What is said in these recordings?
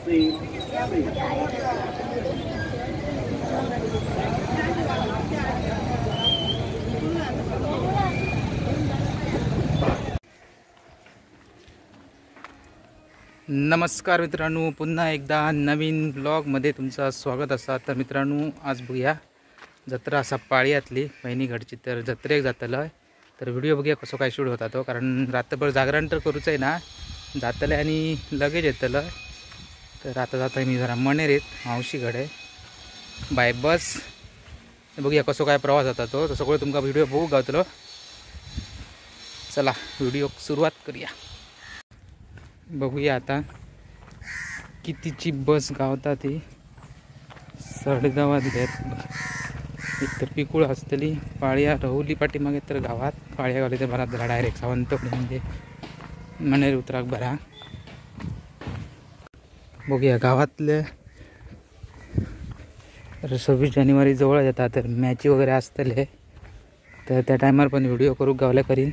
नमस्कार मित्रांनो, पुन्हा एकदा नवीन ब्लॉगमध्ये तुमचं स्वागत असा। तर मित्रांनो, आज बघूया जत्रा असा पाळ्यातली वहिनीगडची। तर जत्रेक जातलं आहे, तर व्हिडिओ बघूया कसं काय शूट होता तो, कारण रात्रभर जागरण तर करूच आहे ना, जातलं आणि लगेच येतलं। तर आता जातो मी जरा मणेरीत मावशीकडे बाय बस। बघूया कसं काय प्रवास होता तो, सगळं तुमका व्हिडिओ बघू गावतलो। चला व्हिडिओ सुरुवात करूया। बघूया आता कितीची बस गावता ती। 10:30 वाजल्यात। एक तर पिकुळ असतली पाळ्या रहुली पाठीमागे, तर गावात पाळ्या गावली तर बरा झाला डायरेक्ट सावंतवाडी म्हणजे मणेर उतराक बरा। बघूया गावातले 26 जानेवारी जवळ येतात, तर मॅची वगैरे असतले, तर त्या टायमार पण व्हिडिओ करू गावल्या करीन।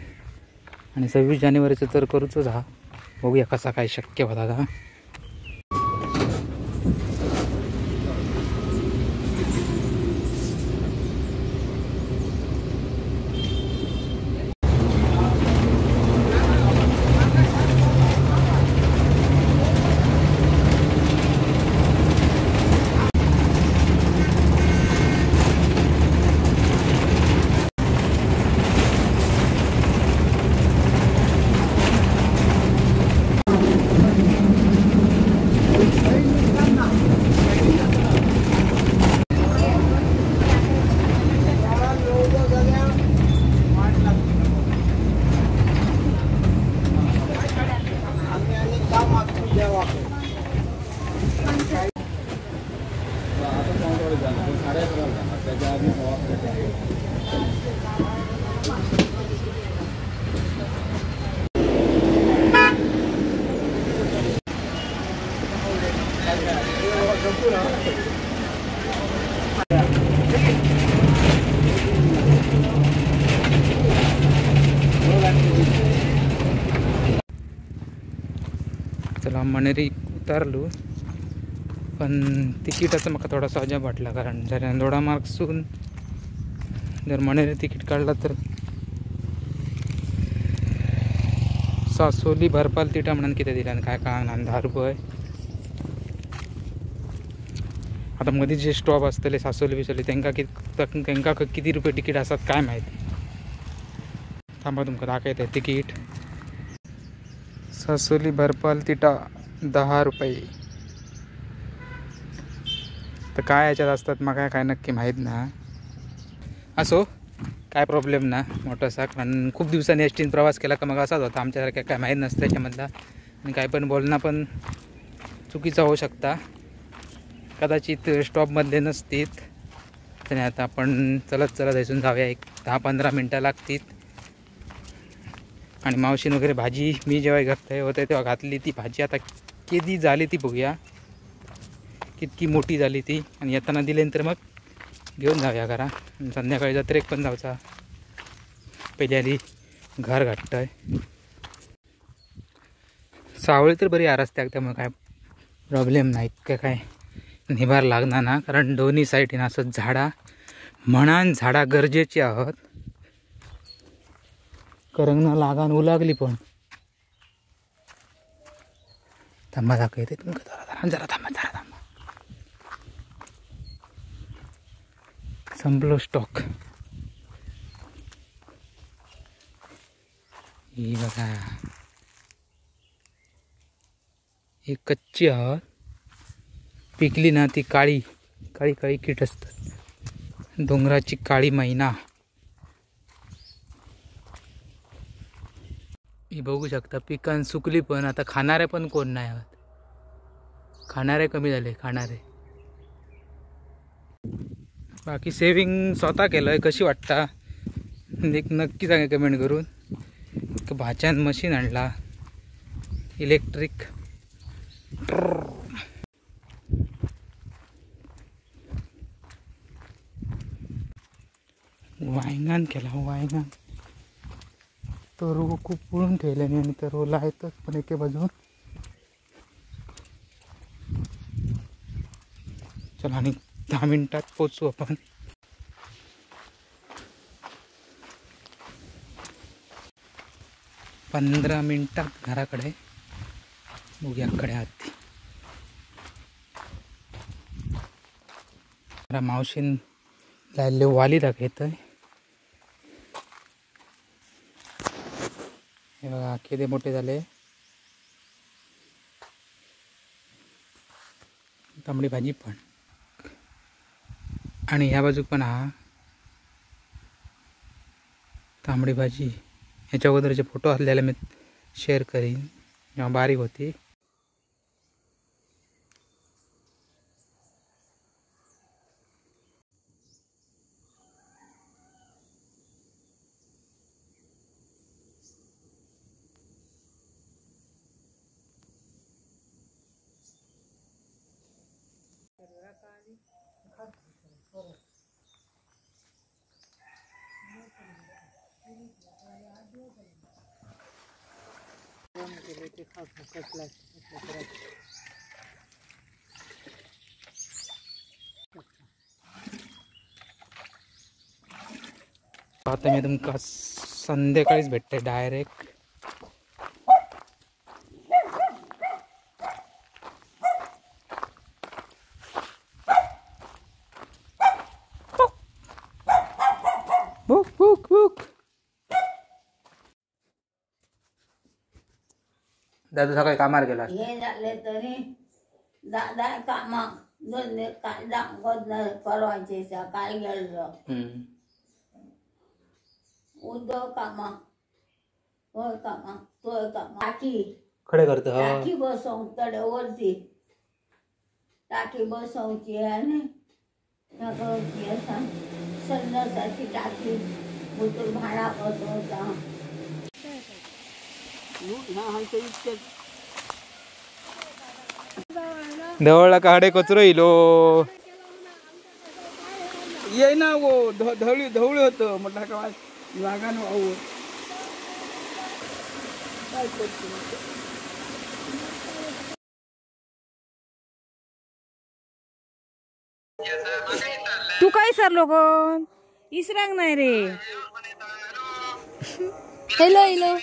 आणि 26 जानेवारीचं तर करूचच हा। बघूया कसा काय शक्य होता का। चला मणेरी उतारलो, पण तिकीटाचा मला थोडासा अजब वाटला, कारण जर दोडामार्गसून जर मणेरी तिकीट काढला तर सासोली भरपाल तिटा म्हणून किती दिला काय कळना, 10 रुपये। आता मध्ये जे स्टॉप असतले सासोली बिसोली त्यांका किती रुपये तिकीट असतात काय माहिती। थांबा तुमका दाखवत आहे तिकीट। सासोली भरपाल तिटा 10 रुपये। तर काय याच्यात असतात मग काय नक्की माहीत ना। असो काय प्रॉब्लेम ना मोठासा, कारण खूप दिवसांनी एसटीन प्रवास केला का मग असाच होता। आमच्यासारख्या काय माहीत नसतं त्याच्यामधला, आणि काय पण बोलणं पण चुकीचा होऊ शकता, कदाचित स्टॉपमधले नसतील। आणि आता आपण चलत इथून जाऊया, एक 10-15 मिनटं लागतील। आणि मावशीन वगैरे भाजी मी जेव्हा घातली होते तेव्हा घातली ती भाजी, आता किती झाली ती बघूया, कितकी मोठी झाली ती। आणि येताना दिल्यानंतर मग घेऊन जाऊया घरा। संध्याकाळी जत्रेक पण जाऊचा, पहिली आधी घर घाटत आहे। सावळी तर बरी आरसते, त्यामुळे काय प्रॉब्लेम नाही, इतकं काय निभार लागणार ना, कारण दोन्ही साईडीन असं झाडा म्हणान झाडा गरजेची आहोत, करंगना लागान उलागली पण। थांबा दाखवते तुमका, जरा थांबा। संपलो स्टॉक। ही बघा, ही कच्ची आहोत, पिकली ना ती काळी कीट असतात, डोंगराची काळी मैना। ही बघू शकता पिकान सुकली, पण आता खाणारे पण कोण नाही आहोत, खाणारे कमी झाले खाणारे। बाकी सेविंग स्वतः केलंय, कशी वाटता एक नक्की सांगा कमेंट करून। भाच्यान मशीन आणला इलेक्ट्रिक, वायंगान केला वायंगान। तरू खूप पुळून ठेवल्याने आणि तरू लायतच पण एके बाजून चला आणि 10 मिनिटात पोचू आपण. पंधरा मिनिटात घराकडे. बघूया कडे आत मावशीन लायले वाली दाखवतोय. हे बघा किती मोठे झाले. तांबडी भाजी पण आणि ह्या बाजूक पण हा तांबडी भाजी. ह्याच्या अगोदरचे फोटो असलेले मी शेअर करीन जेव्हा बारीक होती. आता मी तुमका संध्याकाळीच भेटते डायरेक्ट. Book book book. दादू सकाळी कामार गेला. हे झाले तरी दादा कामाक दोन काल दाखवत परवाचे सकाळी गेलो. उदो कामाक होय कामाक तोय कामाक टाकी खडे करत टाकी बसवूंक तडे वरती टाकी बसवची आनी करची आसा. संडासाची टाकी भितर भाडा बसवता. धवळला काडे कचरो इलो ये ना वो धवळी धवळी होतं म्हटलं का वागान वाहू. तू काय सरलो कोण इसरांग नाही रे. हॅलो हॅलो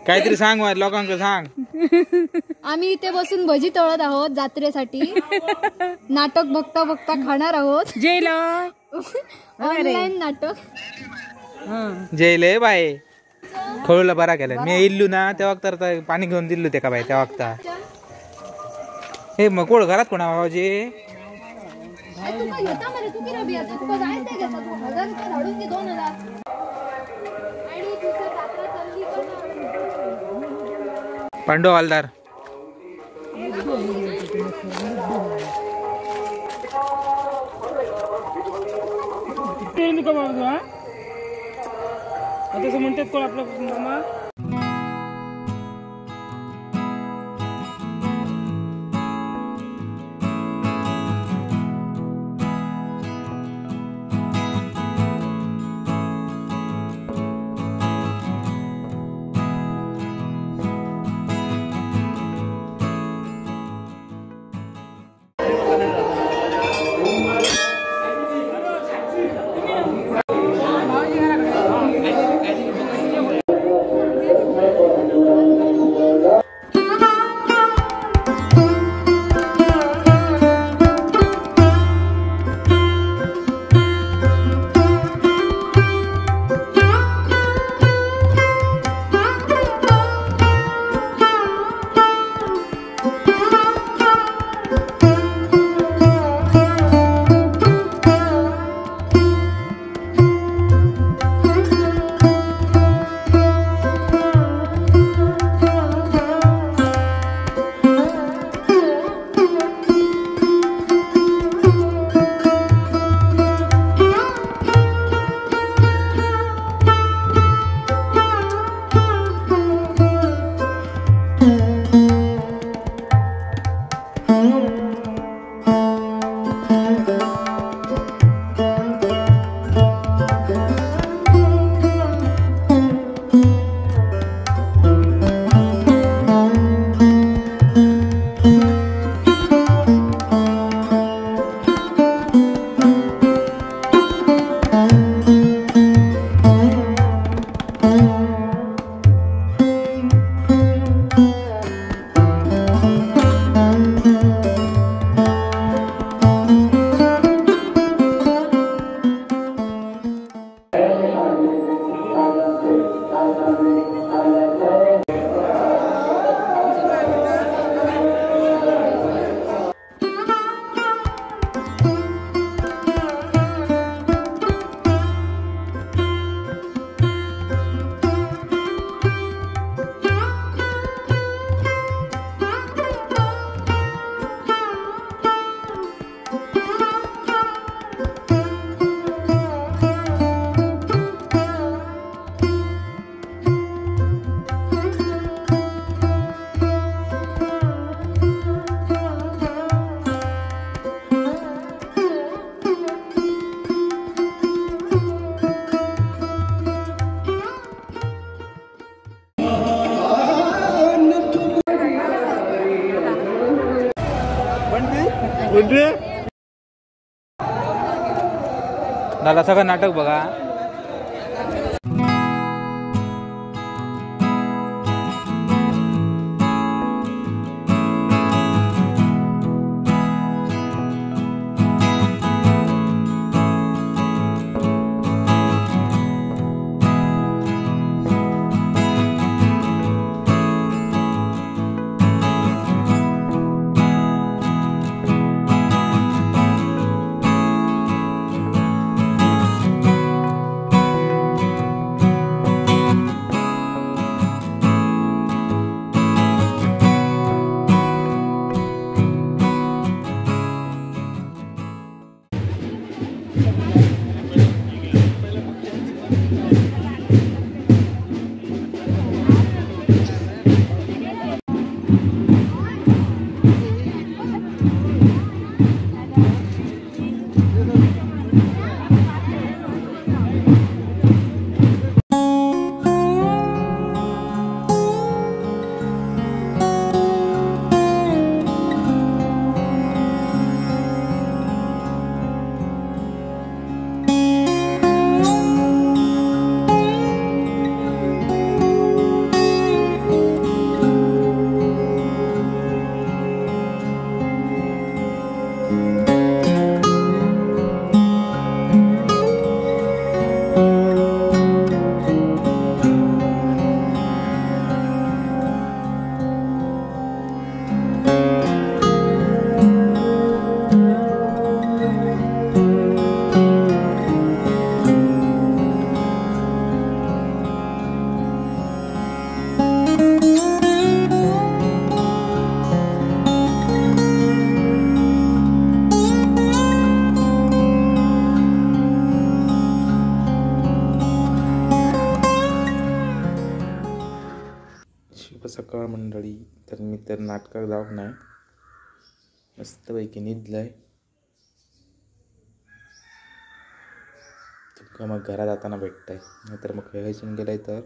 काहीतरी सांग लोकांक सांग. आम्ही इथे बसून भजी तळत आहोत जत्रेसाठी. नाटक बघता बघता खाणार आहोत. जेलो ऑनलाईन नाटक. जेले बाय खळूला बरा केला. मी इल्लू ना तेव्हा तर पाणी घेऊन दिल्लू ते का बाय त्या वक्ता. हे मग कोण घरात कोणा बाबाजी. पांडू हवालदार म्हणतात कोण आपला मामा. दादा सगळं नाटक बघा. शुभ सकाळ मंडळी. तर मी तर नाटकात जाऊ नाही, मस्तपैकी निदलंय. तुमका मग घरात जाताना भेटतंय, नाहीतर मग खेळायसून गेलाय तर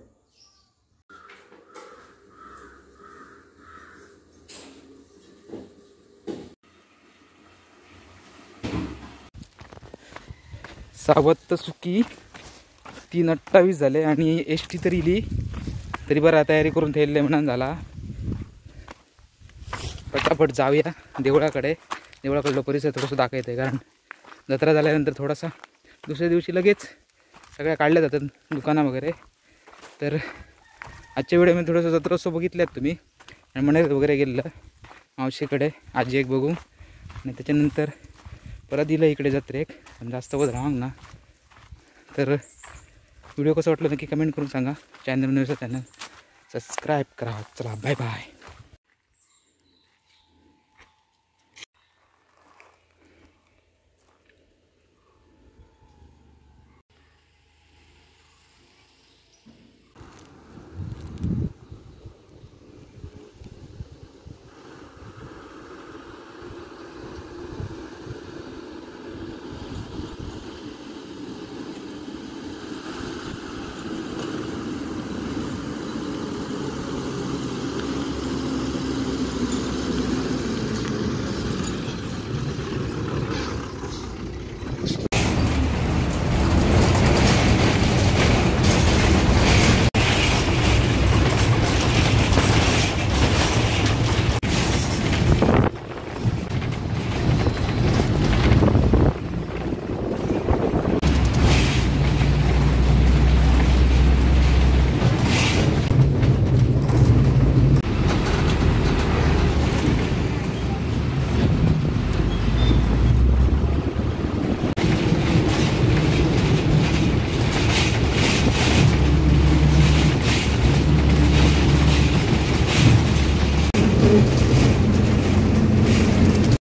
सावत्त सुकी 3:28 झाले आणि एसटी तरी इली तरी बरं तयारी करून ठेवले म्हणून झाला. पटापट जाऊया देवळाकडे. देवळाकडलं परिसर थोडंसं दाखवत आहे, कारण जत्रा झाल्यानंतर थोडासा दुसऱ्या दिवशी लगेच सगळ्या काढल्या जातात दुकानं वगैरे. तर आजच्या व्हिडिओमध्ये थोडंसं जत्रोत्सव बघितल्यात तुम्ही आणि मनेर वगैरे गेलेलं मावशीकडे आजी एक बघू, आणि त्याच्यानंतर परत दिलं इकडे जत्रेक. पण जास्त वध राहून ना. तर व्हिडिओ कसं वाटलं नक्की कमेंट करून सांगा. चॅनल नवीन चॅनल सबस्क्राईब करा. चला बाय बाय.